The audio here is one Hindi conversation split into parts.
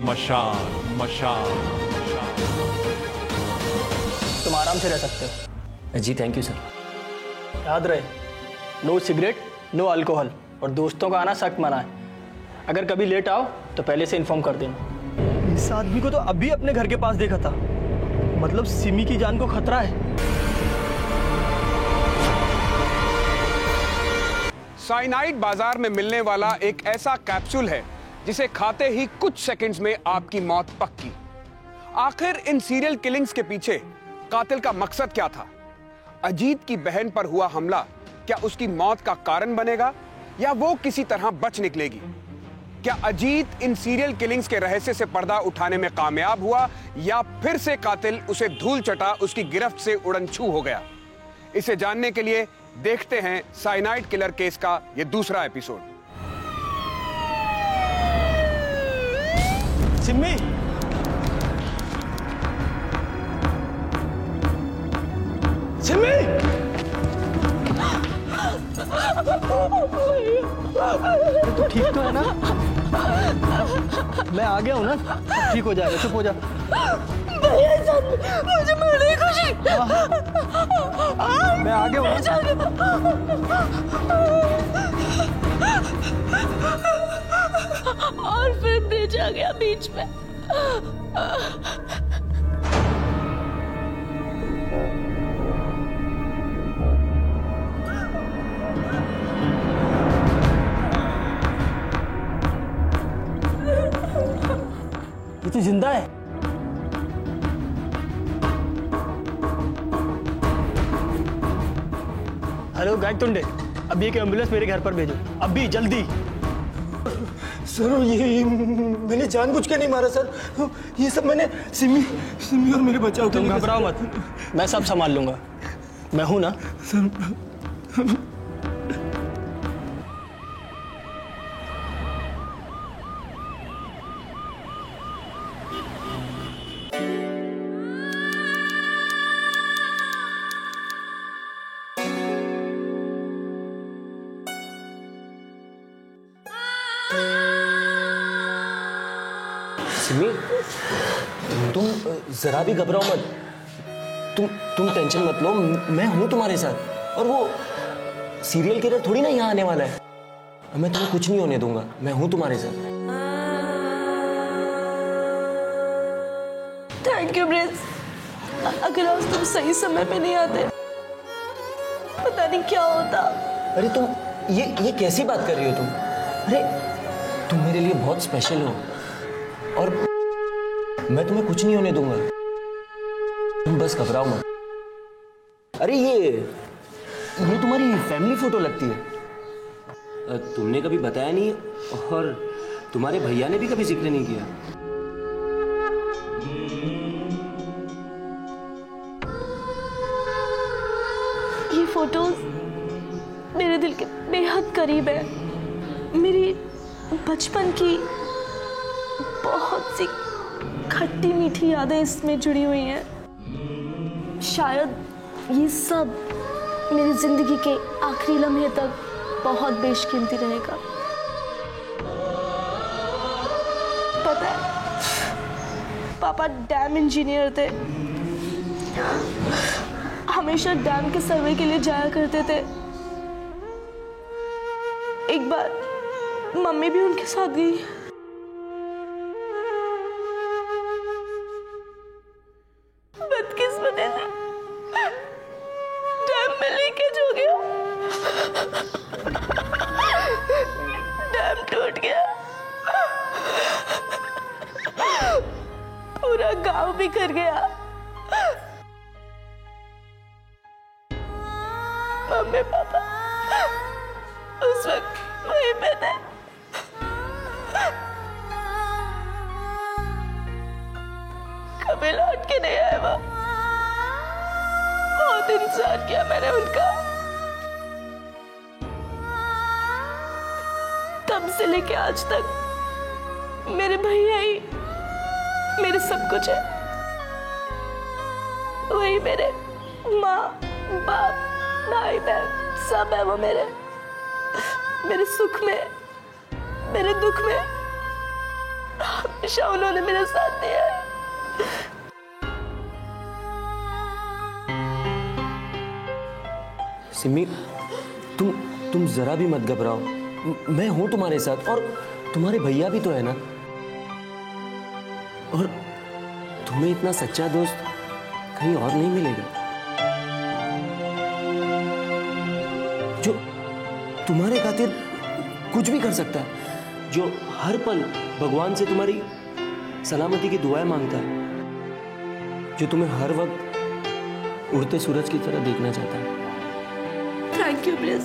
मशाल मशाल। तुम आराम से रह सकते हो। जी थैंक यू सर। याद रहे, नो सिगरेट, नो अल्कोहल, और दोस्तों का आना सख्त मना है। अगर कभी लेट आओ तो पहले से इन्फॉर्म कर देना। इस आदमी को तो अभी अपने घर के पास देखा था, मतलब सिमी की जान को खतरा है। साइनाइड बाजार में मिलने वाला एक ऐसा कैप्सूल है जिसे खाते ही कुछ सेकंड्स में आपकी मौत पक्की। आखिर इन सीरियल किलिंग्स के पीछे कातिल का मकसद क्या था? अजीत की बहन पर हुआ हमला क्या उसकी मौत का कारण बनेगा या वो किसी तरह बच निकलेगी? क्या अजीत इन सीरियल किलिंग्स के रहस्य से पर्दा उठाने में कामयाब हुआ या फिर से कातिल उसे धूल चटा उसकी गिरफ्त से उड़नछू हो गया? इसे जानने के लिए देखते हैं साइनाइड किलर केस का यह दूसरा एपिसोड। सिमी, सिमी, तू ठीक तो है ना? मैं आ गया हूँ ना, ठीक हो जाएगा, चुप हो जा। मुझे मारने की खुशी। मैं आ गया हूँ। और फिर ब्रिज आ गया बीच में। ये तो जिंदा है। हेलो गायतुंडे, अभी एक एम्बुलेंस मेरे घर पर भेजो, अभी जल्दी। सर ये मैंने जानबूझ के नहीं मारा सर, ये सब मैंने सिमी और मेरे बचाव के लिए। तुम घबराओ मत, मैं सब संभाल लूंगा, मैं हूं ना सर। सिमी, तुम जरा भी घबराओ मत। तुम टेंशन मत लो, मैं हूं तुम्हारे साथ। और वो सीरियल किलर थोड़ी ना यहाँ आने वाला है। मैं तुम्हें कुछ नहीं होने दूंगा, मैं हूं तुम्हारे साथ। Thank you bridge. अगर आज तुम सही समय पे नहीं आते पता नहीं क्या होता। अरे तुम ये कैसी बात कर रही हो तुम? अरे तुम मेरे लिए बहुत स्पेशल हो और मैं तुम्हें कुछ नहीं होने दूंगा। तुम बस घबराओ मत। अरे ये तुम्हारी फैमिली फोटो लगती है। तुमने कभी बताया नहीं और तुम्हारे भैया ने भी कभी जिक्र नहीं किया। ये फोटोज मेरे दिल के बेहद करीब है। मेरी बचपन की बहुत सी खट्टी मीठी यादें इसमें जुड़ी हुई हैं। शायद ये सब मेरी जिंदगी के आखिरी लम्हे तक बहुत बेशकीमती रहेगा। पता है, पापा डैम इंजीनियर थे, हमेशा डैम के सर्वे के लिए जाया करते थे। एक बार मम्मी भी उनके साथ गई। बदकिस्मती से डैम में लीकेज हो गया, डैम टूट गया, पूरा गांव बिखर गया। मम्मी पापा उस वक्त वहीं पे थे। कभी लौट के नहीं आए वो। बहुत इंतजार किया मैंने उनका, तब से लेके आज तक मेरे भैया ही मेरे सब कुछ है। वही मेरे माँ बाप भाई बहन सब है वो मेरे सुख में मेरे दुख में हमेशा उन्होंने मेरा साथ दिया है। सिमी, तुम जरा भी मत घबराओ। मैं हूं तुम्हारे साथ, और तुम्हारे भैया भी तो है ना। और तुम्हें इतना सच्चा दोस्त कहीं और नहीं मिलेगा, जो तुम्हारे खातिर कुछ भी कर सकता है, जो हर पल भगवान से तुम्हारी सलामती की दुआएं मांगता है, जो तुम्हें हर वक्त उड़ते सूरज की तरह देखना चाहता है। थैंक यू ब्रिज,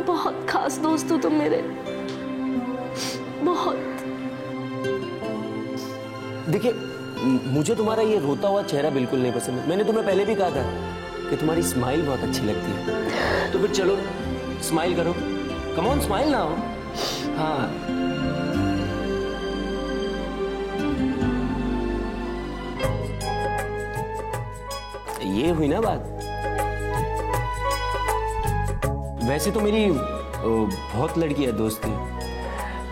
बहुत खास दोस्त हो तुम मेरे, बहुत। देखिए, मुझे तुम्हारा ये रोता हुआ चेहरा बिल्कुल नहीं पसंद है। मैंने तुम्हें पहले भी कहा था कि तुम्हारी स्माइल बहुत अच्छी लगती है। तो फिर चलो स्माइल करो, कम ऑन स्माइल ना हो। हाँ, ये हुई ना बात। वैसे तो मेरी बहुत लड़कियां दोस्त थी,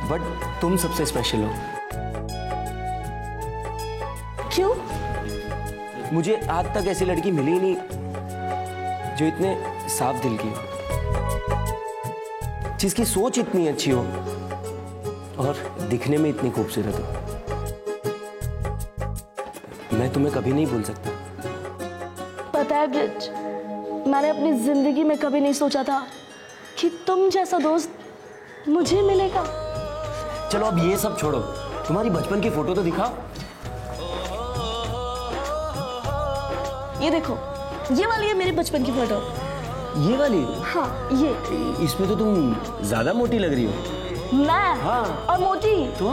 बट तुम सबसे स्पेशल हो। क्यों? मुझे आज तक ऐसी लड़की मिली ही नहीं जो इतने साफ दिल की हो, जिसकी सोच इतनी अच्छी हो और दिखने में इतनी खूबसूरत हो। मैं तुम्हें कभी नहीं भूल सकता। पता है ब्रिज, मैंने अपनी जिंदगी में कभी नहीं सोचा था कि तुम जैसा दोस्त मुझे मिलेगा। चलो अब ये सब छोड़ो, तुम्हारी बचपन की फोटो तो दिखाओ। ये देखो, ये वाली है मेरी बचपन की फोटो। ये वाली? हाँ, ये। इसमें तो तुम ज्यादा मोटी लग रही हो। मैं? हाँ। और मोटी? तो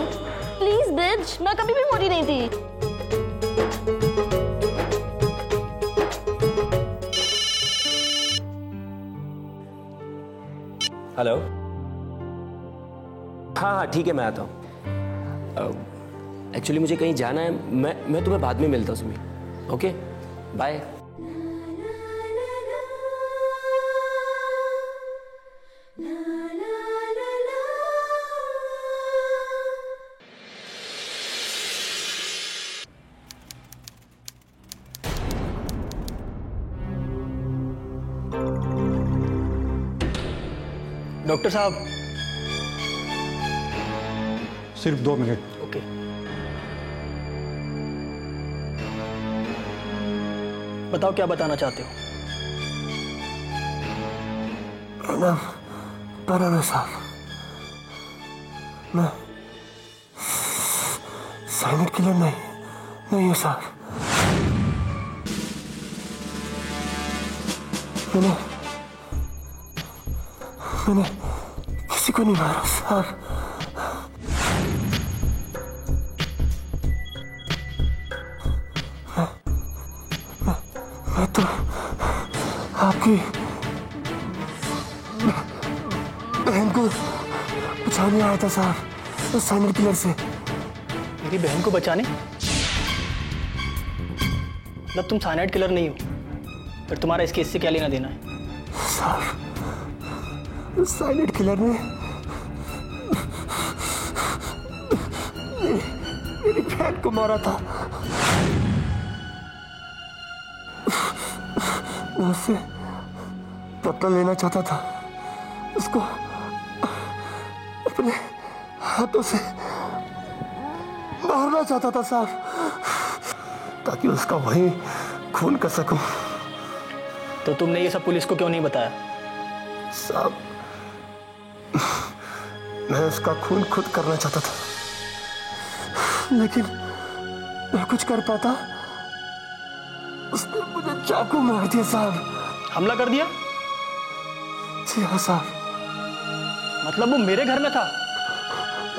प्लीज ब्रिज, मैं कभी भी मोटी नहीं थी। हेलो। हाँ, ठीक है, मैं आता हूँ। एक्चुअली मुझे कहीं जाना है। मैं तुम्हें बाद में मिलता हूँ सुमी। Okay, bye. डॉक्टर साहब। सिर्फ 2 मिनट। ओके। बताओ क्या बताना चाहते हो? मैडम साहब, मैं साइलेंट किलर नहीं है साहब। मैंने किसी को नहीं मारा साहब। मैं तो आपकी बहन को बचाने आया था साहब, उस साइलेंट किलर से। मेरी बहन को बचाने? मतलब तुम साइनाइड किलर नहीं हो, फिर तुम्हारा इस केस से क्या लेना देना है? साहब, साइलेंट किलर ने मेरी बहन को मारा था। मैं उससे बदला लेना चाहता था, उसको अपने हाथों से मारना चाहता था साहब, ताकि उसका वहीं खून कर सकूं। तो तुमने ये सब पुलिस को क्यों नहीं बताया? साहब, मैं उसका खून खुद करना चाहता था, लेकिन मैं कुछ कर पाता, उसने मुझे चाकू मार दिया साहब। हमला कर दिया? जी हाँ साहब। मतलब वो मेरे घर में था?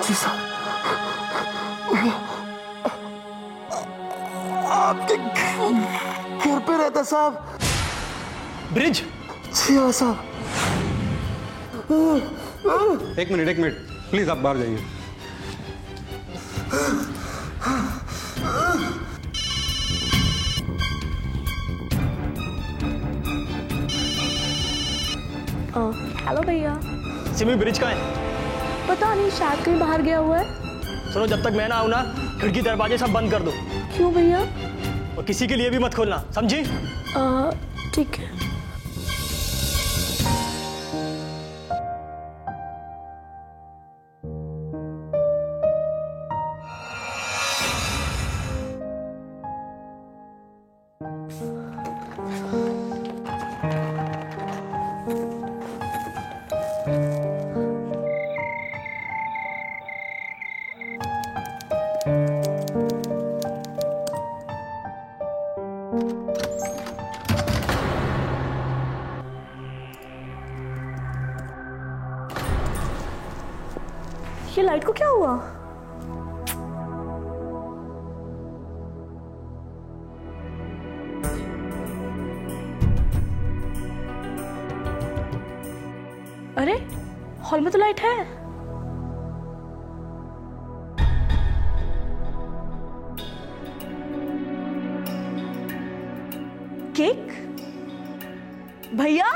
जी साहब, आपके घर पे रहता साहब। ब्रिज? जी हाँ साहब। एक मिनट प्लीज आप बाहर जाइए। हेलो भैया। सिमी ब्रिज कहाँ है? पता नहीं, शायद कहीं बाहर गया हुआ है। सुनो, जब तक मैं ना आऊँ ना, खिड़की दरवाजे सब बंद कर दो। क्यों भैया? और किसी के लिए भी मत खोलना, समझी? ठीक है। ये लाइट को क्या हुआ? अरे हॉल में तो लाइट है। केक? भैया,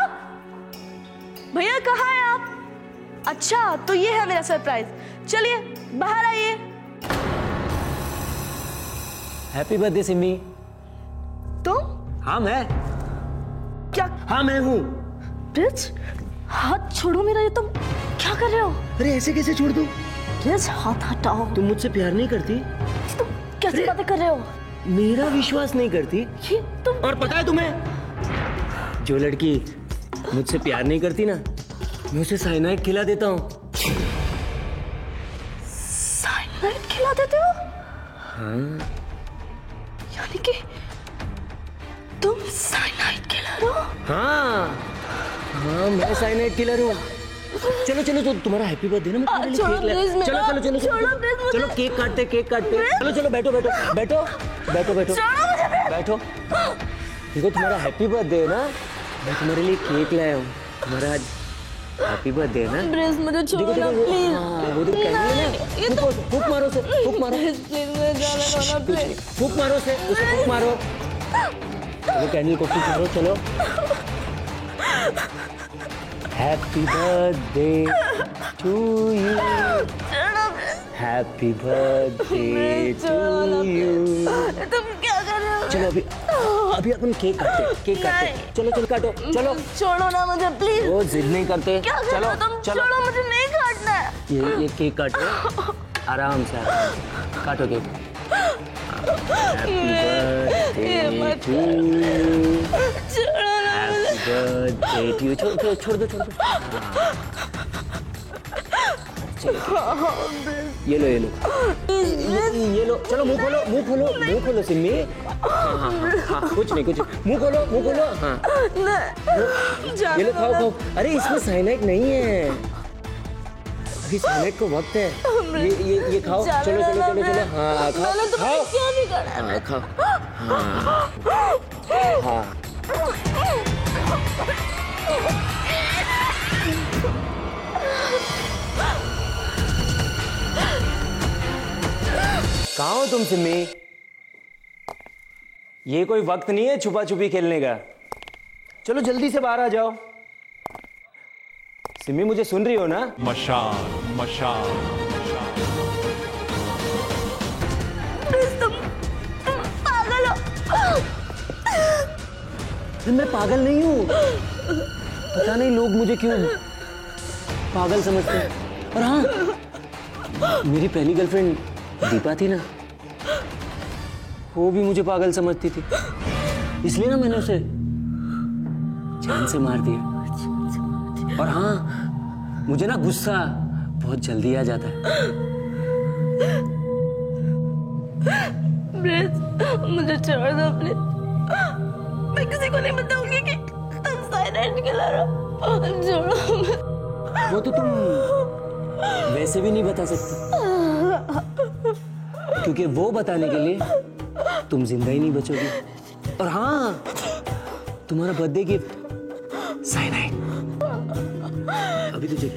भैया कहाँ है आप? अच्छा, तो ये है मेरा सरप्राइज। चलिए बाहर आइए। Happy birthday Simi. तुम? हाँ मैं। क्या? हाँ मैं हूँ। ब्रिज, हाथ छोड़ो मेरा। ये तुम क्या कर रहे हो? अरे ऐसे कैसे छोड़ दूँ? ब्रिज, हाथ हटाओ। तुम मुझसे प्यार नहीं करती? तुम कैसी बातें कर रहे हो? मेरा विश्वास नहीं करती? ये तुम। और पता है तुम्हें, जो लड़की मुझसे प्यार नहीं करती ना, मैं उसे साइनाइड खिला देता हूँ। साइनाइड खिला देते हो? हाँ। यानी कि तुम साइनाइड खिला रहे हो? हाँ हाँ, मैं साइनाइड किलर हूँ। चलो चलो, तो तुम्हारा हैप्पी बर्थडे ना, मैं तुम्हारे लिए केक ले। चलो चलो चलो चलो, चलो केक काटते, केक काटते। चलो चलो, बैठो बैठो बैठो बैठो बैठो बैठो। देखो तुम्हारा हैप्पी बर्थडे है ना, मैं तुम्हारे लिए केक लाया हूँ। तुम्हारा आज हैप्पी बर्थडे है ना। ब्रिज, मुझे छोड़ो ना प्लीज। वो देखो कैंडल है ना, फूक मारो से, फूक मारो। प्लीज मुझे जाने दो ना प्लीज। फूक मारो से, उसे फूक मारो। चलो कैंडल को फूक मारो, चलो। Happy birthday to you, happy birthday to you. तुम क्या कर रहे हो? चलो अभी अभी अपन केक काटते, केक काटते। चलो चलो काटो, चलो। छोड़ो ना मुझे प्लीज। वो जिद नहीं करते। क्या कर रहे हो तुम? चलो छोड़ो, मुझे नहीं काटना है। ये केक काटो, आराम से काटो केक। ये मत छोड़ो ना। Birthday to you. छोड़ दो। ये लो ये लो। चलो मुंह खोलो सिम्मी। हाँ, कुछ नहीं मुंह खोलो। हाँ ये लो, खाओ। अरे इसमें साइनाइड नहीं है, अभी साइनाइड को वक्त है। ये खाओ। चलो। हाँ खाओ। हाँ। कहाँ हो तुम सिम्मी? ये कोई वक्त नहीं है छुपा छुपी खेलने का। चलो जल्दी से बाहर आ जाओ। सिम्मी मुझे सुन रही हो ना? मशाल। तुम पागल हो। मैं पागल नहीं हूँ, पता नहीं लोग मुझे क्यों पागल समझते हैं। और हाँ, मेरी पहली गर्लफ्रेंड दीपा थी ना, वो भी मुझे पागल समझती थी, इसलिए ना मैंने उसे जान से मार दिया। और हाँ, मुझे ना गुस्सा बहुत जल्दी आ जाता है। ब्रिज, मुझे छोड़ दो प्लीज। मैं किसी को नहीं बताऊंगी कि तुम साइनाइड खिला रहे हो। छोड़ो। वो तो तुम वैसे भी नहीं बता सकती, क्योंकि वो बताने के लिए तुम जिंदा ही नहीं बचोगी। और हाँ, तुम्हारा बर्थडे गिफ्ट साइनाइड अभी तुझे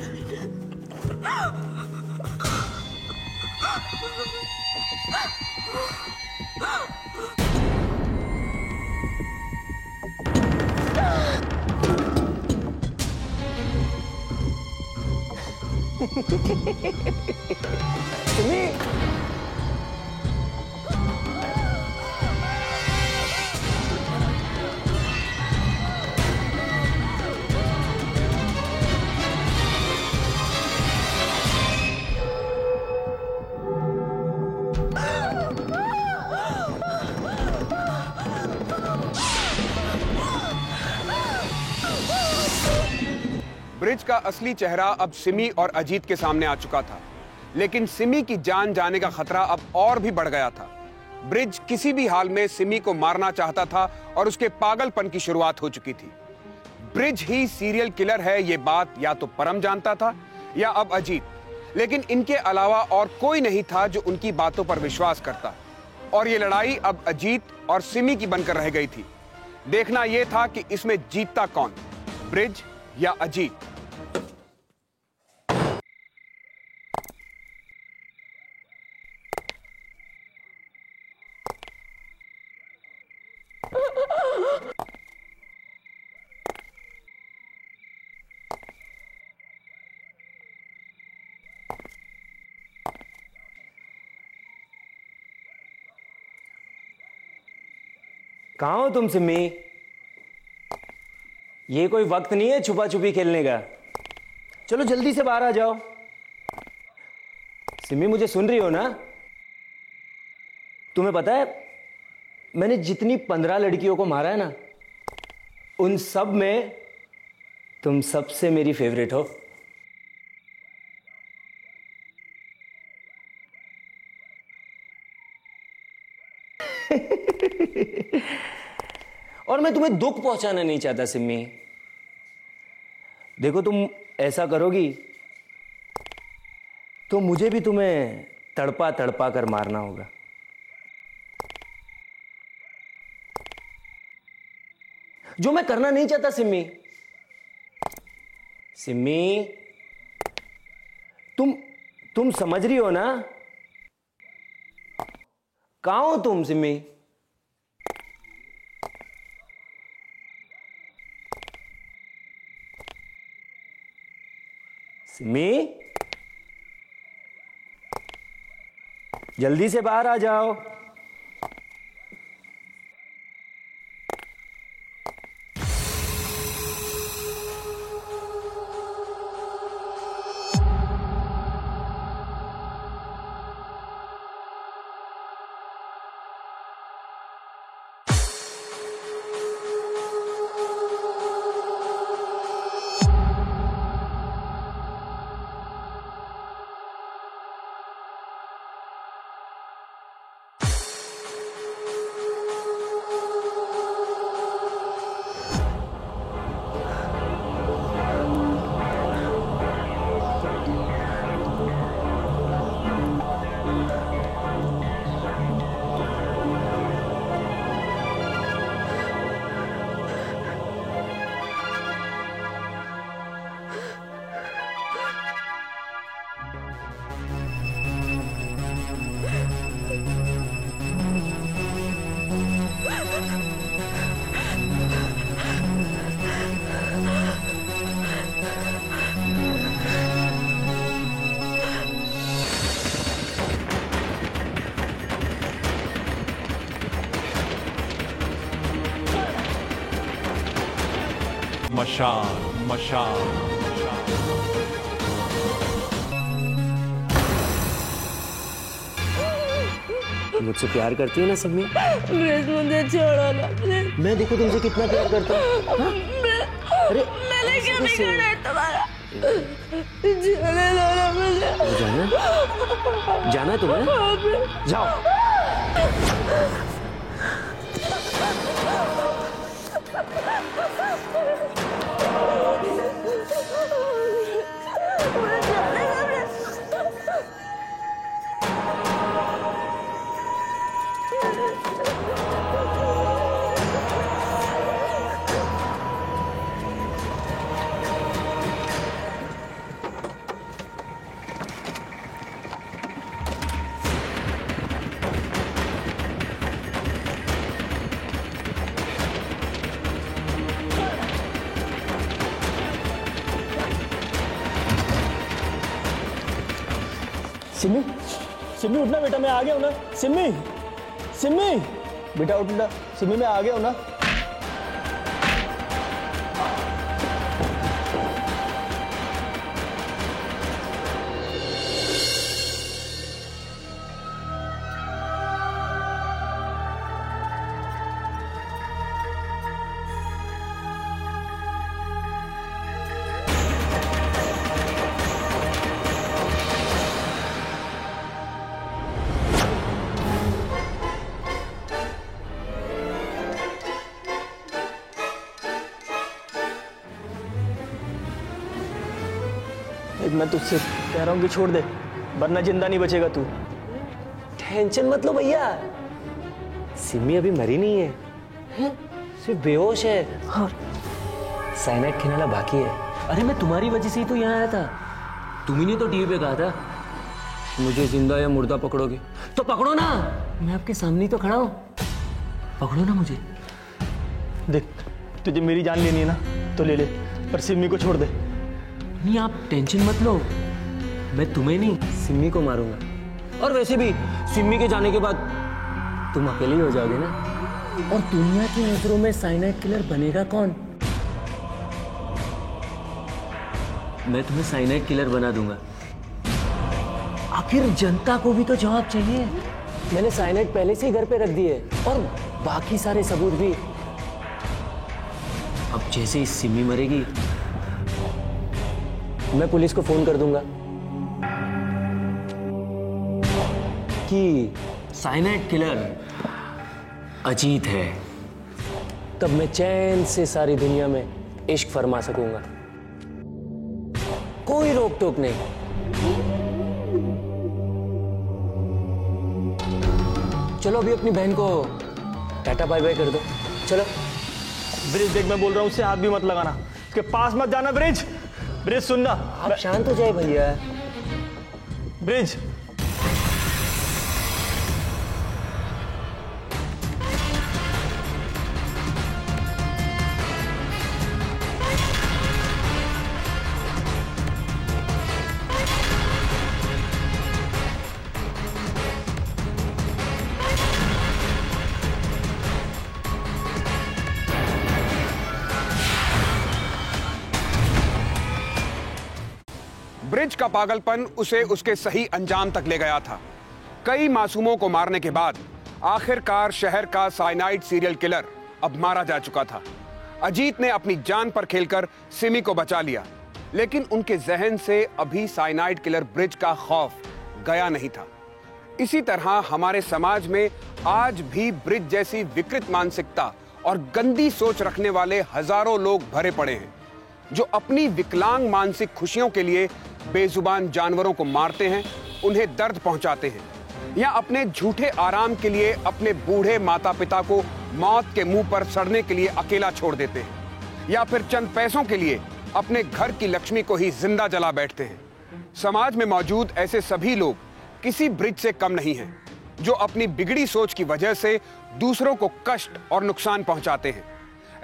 सिमी, ब्रिज का असली चेहरा अब सिमी और अजीत के सामने आ चुका था, लेकिन सिमी की जान जाने का खतरा अब और भी बढ़ गया था। ब्रिज किसी भी हाल में सिमी को मारना चाहता था और उसके पागलपन की शुरुआत हो चुकी थी। ब्रिज ही सीरियल किलर है, यह बात या तो परम जानता था या अब अजीत, लेकिन इनके अलावा और कोई नहीं था जो उनकी बातों पर विश्वास करता। और यह लड़ाई अब अजीत और सिमी की बनकर रह गई थी। देखना यह था कि इसमें जीतता कौन, ब्रिज या अजीत। कहाँ हो तुम सिमी? ये कोई वक्त नहीं है छुपा छुपी खेलने का। चलो जल्दी से बाहर आ जाओ। सिमी, मुझे सुन रही हो ना? तुम्हें पता है मैंने जितनी 15 लड़कियों को मारा है ना, उन सब में तुम सबसे मेरी फेवरेट हो। और मैं तुम्हें दुख पहुंचाना नहीं चाहता सिमी। देखो, तुम ऐसा करोगी तो मुझे भी तुम्हें तड़पा तड़पा कर मारना होगा। जो मैं करना नहीं चाहता सिमी। सिमी, तुम समझ रही हो ना? कहां हो तुम सिमी? सिमी, जल्दी से बाहर आ जाओ। मशाल मशाल। मुझसे प्यार करती है ना समी? ब्रिज, मुझे छोड़ो ना प्लीज। मैं देखो तुमसे कितना प्यार करता हूँ। अरे मैंने क्या बिगाड़ा है तुम्हारा? जाने दो ना मुझे। जाना है तुम्हें? जाओ। सिमी, सिमी उठना बेटा, मैं आ गया हूँ ना। सिमी, सिमी बेटा उठ ना। सिमी मैं आ गया हूँ ना। मैं तुझसे कह रहा हूँ कि छोड़ दे, वरना जिंदा नहीं बचेगा तू। टेंशन मत लो भैया, सिमी अभी मरी नहीं है, सिर्फ बेहोश है और साइनाइड खिलाना बाकी है। अरे मैं तुम्हारी वजह से ही तो यहाँ आया था। तुम ही ने तो टीवी पे कहा था मुझे जिंदा या मुर्दा पकड़ोगे, तो पकड़ो ना, मैं आपके सामने ही तो खड़ा हूँ, पकड़ो ना मुझे। देख, तुझे मेरी जान लेनी है ना तो ले ले, पर सिमी को छोड़ दे। नहीं आप टेंशन मत लो, मैं तुम्हें नहीं सिमी को मारूंगा। और वैसे भी सिमी के जाने के बाद तुम अकेले ही हो जाओगे ना, और दुनिया की नजरों में साइनाइड किलर बनेगा कौन? मैं तुम्हें साइनाइड किलर बना दूंगा। आखिर जनता को भी तो जवाब चाहिए। मैंने साइनाइड पहले से ही घर पे रख दिए और बाकी सारे सबूत भी। अब जैसे ही सिमी मरेगी मैं पुलिस को फोन कर दूंगा कि साइनाइड किलर अजीत है। तब मैं चैन से सारी दुनिया में इश्क फरमा सकूंगा, कोई रोक टोक नहीं। चलो अभी अपनी बहन को टाटा बाय बाय कर दो। चलो ब्रिज देख, मैं बोल रहा हूँ उससे हाथ भी मत लगाना, उसके पास मत जाना। ब्रिज, ब्रिज सुनना। आप शांत हो जाए भैया। ब्रिज, ब्रिज का पागलपन उसे उसके सही अंजाम तक ले गया था। कई मासूमों को मारने के बाद आखिरकार शहर का साइनाइड सीरियल किलर अब मारा जा चुका था। अजीत ने अपनी जान पर खेलकर सिमी को बचा लिया, लेकिन उनके जहन से अभी साइनाइड किलर ब्रिज का खौफ गया नहीं था। इसी तरह हमारे समाज में आज भी ब्रिज जैसी विकृत मानसिकता और गंदी सोच रखने वाले हजारों लोग भरे पड़े हैं, जो अपनी विकलांग मानसिक खुशियों के लिए बेजुबान जानवरों को मारते हैं, उन्हें दर्द पहुंचाते हैं, या अपने झूठे आराम के लिए अपने बूढ़े माता पिता को मौत के मुंह पर सड़ने के लिए अकेला छोड़ देते हैं, या फिर चंद पैसों के लिए अपने घर की लक्ष्मी को ही जिंदा जला बैठते हैं। समाज में मौजूद ऐसे सभी लोग किसी ब्रिज से कम नहीं हैं, जो अपनी बिगड़ी सोच की वजह से दूसरों को कष्ट और नुकसान पहुंचाते हैं।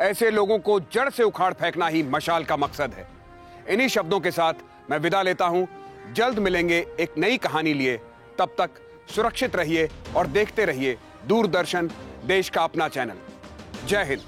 ऐसे लोगों को जड़ से उखाड़ फेंकना ही मशाल का मकसद है। इन्हीं शब्दों के साथ मैं विदा लेता हूं। जल्द मिलेंगे एक नई कहानी लिए। तब तक सुरक्षित रहिए और देखते रहिए दूरदर्शन, देश का अपना चैनल। जय हिंद।